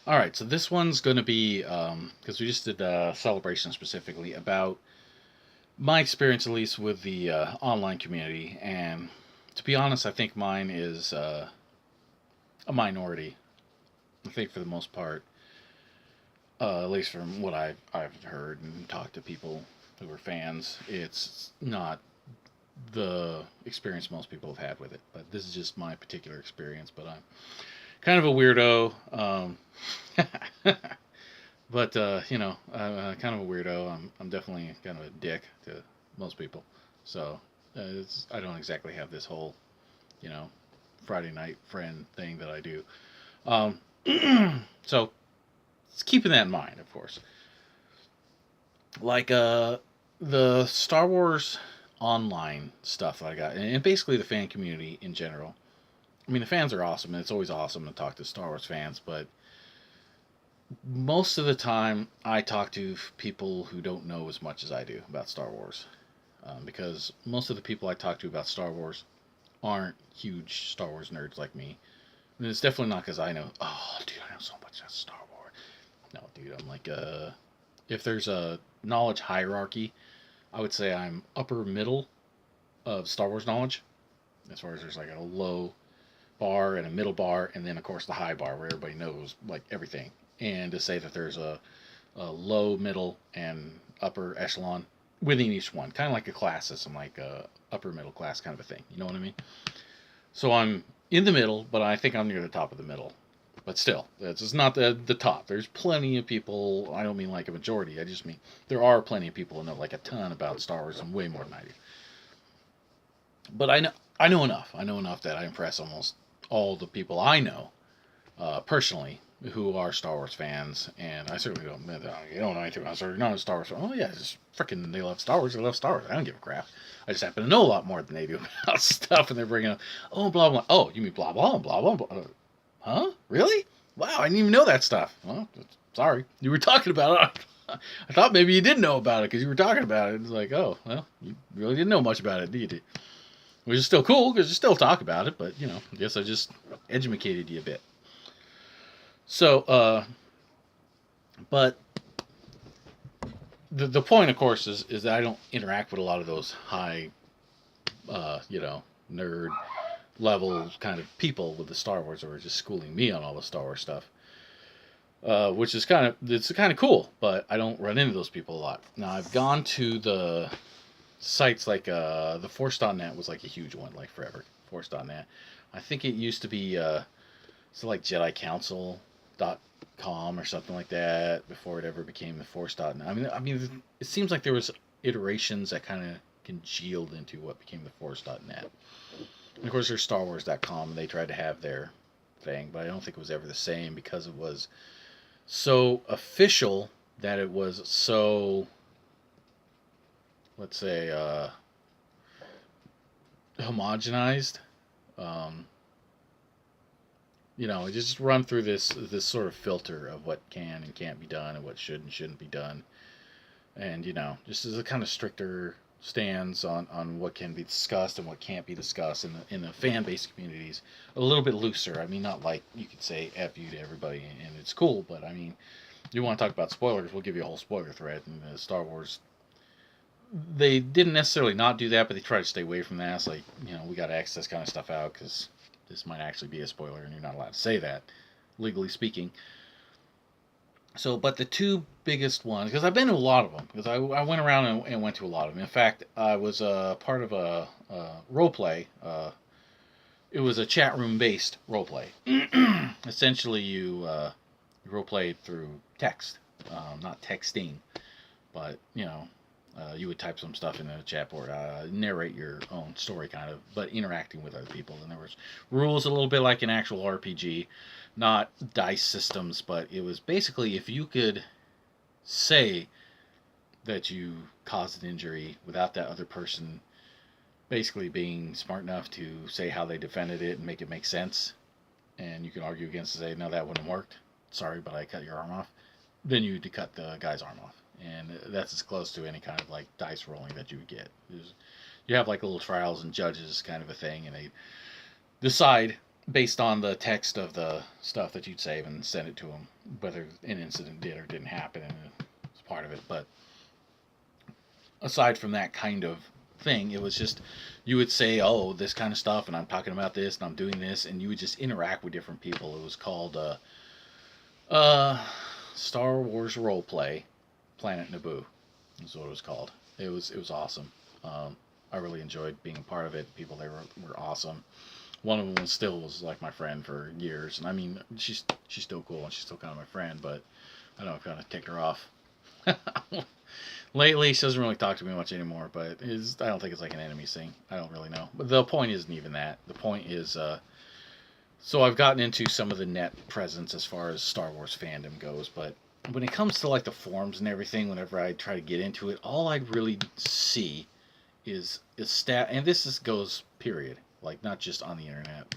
All right, so this one's going to be because we just did a celebration specifically about my experience, at least with the online community, and to be honest, I think mine is a minority. I think for the most part, at least from what I've heard and talked to people who are fans, it's not the experience most people have had with it. But this is just my particular experience. But I'm kind of a weirdo. But I'm kind of a weirdo. I'm definitely kind of a dick to most people. So I don't exactly have this whole you know Friday night friend thing that I do. Um, so keeping that in mind, of course. Like the Star Wars online stuff that I got, and basically the fan community in general. I mean, the fans are awesome, and it's always awesome to talk to Star Wars fans, but most of the time I talk to people who don't know as much as I do about Star Wars. Because most of the people I talk to about Star Wars aren't huge Star Wars nerds like me. And it's definitely not because I know, oh, dude, I know so much about Star Wars. No, dude, I'm like, if there's a knowledge hierarchy, I would say I'm upper middle of Star Wars knowledge. As far as there's like a low bar and a middle bar, and then of course the high bar where everybody knows like everything. And to say that there's a low, middle, and upper echelon within each one, kind of like a class system, like a upper middle class kind of a thing. You know what I mean? So I'm in the middle, but I think I'm near the top of the middle. But still, it's not the top. There's plenty of people. I don't mean like a majority. I just mean there are plenty of people who know like a ton about Star Wars and way more than I do. But I know enough. I know enough that I impress almost all the people I know personally who are Star Wars fans, and I certainly don't. You don't know anything about Star Wars. Not a Star Wars. Oh yeah, just freaking they love Star Wars. They love Star Wars. I don't give a crap. I just happen to know a lot more than they do about stuff, and they're bringing up, oh blah blah. Oh, you mean blah blah blah blah blah. Huh? Really? Wow, I didn't even know that stuff. Well, sorry, you were talking about it. I thought maybe you did know about it because you were talking about it. It's like, oh, well, you really didn't know much about it, did you? Which is still cool because you still talk about it, but I guess I just educated you a bit. So, but the point, of course, is that I don't interact with a lot of those high, nerd level kind of people with the Star Wars, or just schooling me on all the Star Wars stuff. Which is kind of cool, but I don't run into those people a lot. Now I've gone to the sites like the Force.net was like a huge one, like forever. Force.net. I think it used to be so like JediCouncil.com or something like that before it ever became the Force.net. I mean, it seems like there was iterations that kind of congealed into what became the Force.net. And of course, there's StarWars.com. They tried to have their thing, but I don't think it was ever the same because it was so official that it was so, let's say, homogenized. Um, it just run through this sort of filter of what can and can't be done and what should and shouldn't be done, and just as a kind of stricter stands on what can be discussed and what can't be discussed in the fan based communities, a little bit looser. I mean, not like you could say F you to everybody and it's cool, but I mean, you want to talk about spoilers, we'll give you a whole spoiler thread. And Star Wars, they didn't necessarily not do that, but they try to stay away from that. It's like, we got to X this kind of stuff out because this might actually be a spoiler and you're not allowed to say that, legally speaking. So, but the two biggest ones, because I've been to a lot of them, because I went around and went to a lot of them. In fact, I was part of a role play. It was a chat room based role play. Essentially, you role play through text, not texting, but you would type some stuff in the chat board, narrate your own story, kind of, but interacting with other people. And there was rules a little bit like an actual RPG, not dice systems, but it was basically if you could say that you caused an injury without that other person basically being smart enough to say how they defended it and make it make sense, and you can argue against and say, no, that wouldn't have worked. Sorry, but I cut your arm off. Then you cut the guy's arm off. And that's as close to any kind of like dice rolling that you would get. You have like little trials and judges kind of a thing, and they decide based on the text of the stuff that you'd save and send it to them, whether an incident did or didn't happen, and it's part of it. But aside from that kind of thing, it was just you would say, "Oh, this kind of stuff," and I'm talking about this, and I'm doing this, and you would just interact with different people. It was called uh, Star Wars Roleplay Planet Naboo. Is what it was called. It was awesome. I really enjoyed being a part of it. People there were awesome. One of them was like my friend for years, and I mean she's still cool and she's still kind of my friend, but I don't know, I've kind of ticked her off. Lately, she doesn't really talk to me much anymore, but I don't think it's like an enemy thing. I don't really know. But the point isn't even that. The point is, so I've gotten into some of the net presence as far as Star Wars fandom goes, but when it comes to like the forums and everything, whenever I try to get into it, all I really see is stat, and goes period. Like not just on the internet.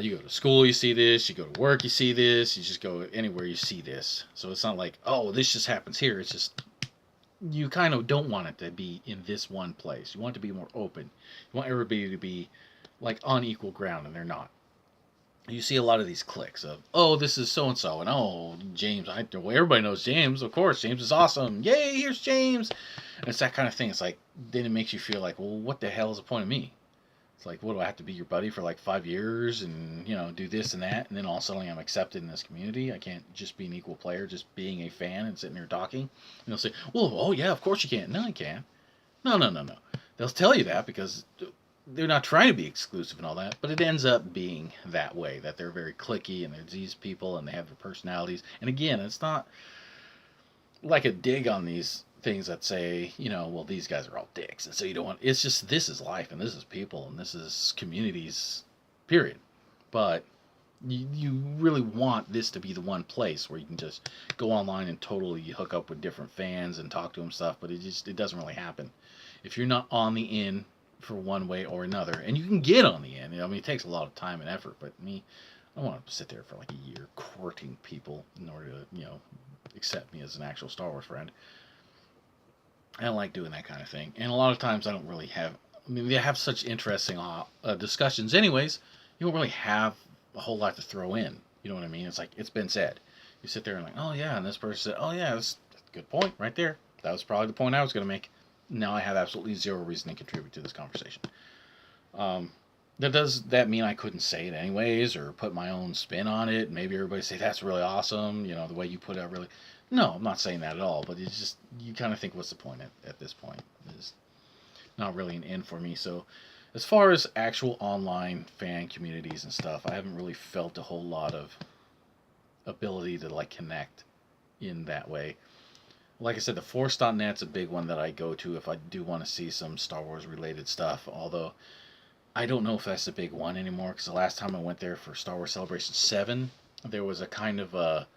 You go to school, you see this. You go to work, you see this. You just go anywhere, you see this. So it's not like, oh, this just happens here. It's just you kind of don't want it to be in this one place. You want it to be more open. You want everybody to be like on equal ground, and they're not. You see a lot of these cliques of, oh, this is so and so, and oh, James. Well, everybody knows James, of course. James is awesome. Yay, here's James. And it's that kind of thing. It's like then it makes you feel like, well, what the hell is the point of me? It's like, what do I have to be your buddy for like 5 years and do this and that, and then all of a sudden I'm accepted in this community? I can't just be an equal player, just being a fan and sitting there talking. And they'll say, well, oh yeah, of course you can. No, you can't. No, no, no, no. They'll tell you that because they're not trying to be exclusive and all that, but it ends up being that way, that they're very cliquey and there's these people and they have their personalities. And again, it's not like a dig on these things that say, well, these guys are all dicks, and so you don't want. It's just this is life, and this is people, and this is communities, period. But you really want this to be the one place where you can just go online and totally hook up with different fans and talk to them stuff. But it doesn't really happen if you're not on the in for one way or another, and you can get on the in. I mean, it takes a lot of time and effort, but me, I don't want to sit there for like a year courting people in order to accept me as an actual Star Wars friend. I don't like doing that kind of thing. And a lot of times I don't really have. I mean, they have such interesting discussions, anyways. You don't really have a whole lot to throw in. You know what I mean? It's like it's been said. You sit there and like, oh yeah, and this person said, oh yeah, that's a good point right there. That was probably the point I was going to make. Now I have absolutely zero reason to contribute to this conversation. Um, does that mean I couldn't say it anyways, or put my own spin on it? Maybe everybody say that's really awesome. The way you put it really. No, I'm not saying that at all. But it's just you kind of think, what's the point at this point? It's not really an end for me. So, as far as actual online fan communities and stuff, I haven't really felt a whole lot of ability to like connect in that way. Like I said, the Force.net's a big one that I go to if I do want to see some Star Wars related stuff. Although I don't know if that's a big one anymore because the last time I went there for Star Wars Celebration 7, there was a kind of a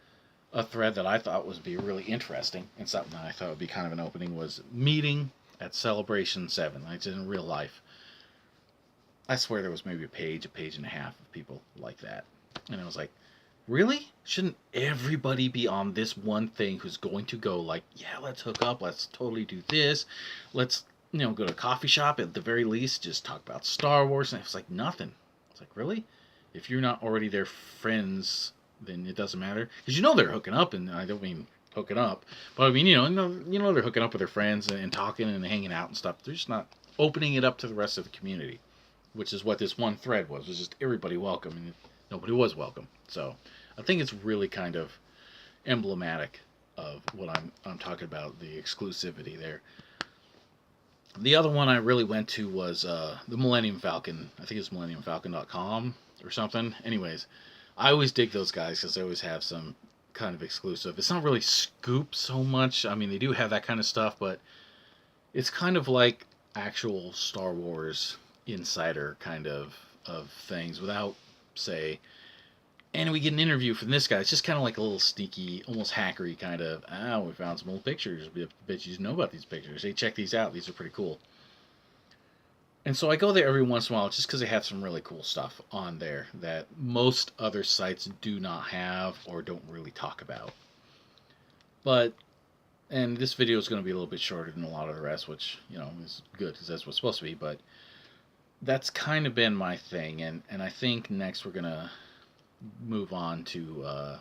thread that I thought would be really interesting and something that I thought would be kind of an opening was meeting at Celebration 7. Like in real life. I swear there was maybe a page and a half of people like that. And I was like, really? Shouldn't everybody be on this one thing who's going to go like, yeah, let's hook up, let's totally do this, let's go to a coffee shop at the very least, just talk about Star Wars, and it's like nothing. It's like, really? If you're not already their friends, then it doesn't matter because they're hooking up, and I don't mean hooking up, but I mean they're hooking up with their friends and talking and hanging out and stuff. They're just not opening it up to the rest of the community, which is what this one thread was just everybody welcome, and nobody was welcome. So I think it's really kind of emblematic of what I'm talking about, the exclusivity there. The other one I really went to was the Millennium Falcon. I think it's millenniumfalcon.com or something. Anyways, I always dig those guys because they always have some kind of exclusive. It's not really scoop so much. I mean, they do have that kind of stuff, but it's kind of like actual Star Wars insider kind of things without, say, and we get an interview from this guy. It's just kind of like a little sneaky, almost hackery kind of, we found some old pictures. We bet you know about these pictures. Hey, check these out. These are pretty cool. And so I go there every once in a while just because they have some really cool stuff on there that most other sites do not have or don't really talk about. But, and this video is going to be a little bit shorter than a lot of the rest, which, is good because that's what's supposed to be. But that's kind of been my thing, and I think next we're gonna move on to a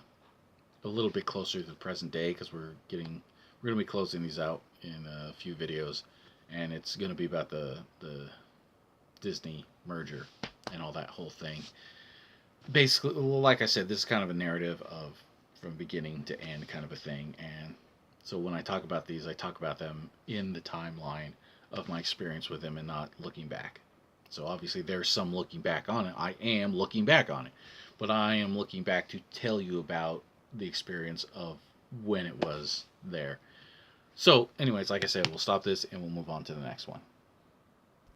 little bit closer to the present day because we're gonna be closing these out in a few videos, and it's gonna be about the Disney merger and all that whole thing. Basically, well, like I said, this is kind of a narrative of from beginning to end kind of a thing, and so when I talk about these, I talk about them in the timeline of my experience with them and not looking back. So obviously there's some looking back on it. I am looking back on it, but I am looking back to tell you about the experience of when it was there. So, anyways, like I said, we'll stop this and we'll move on to the next one.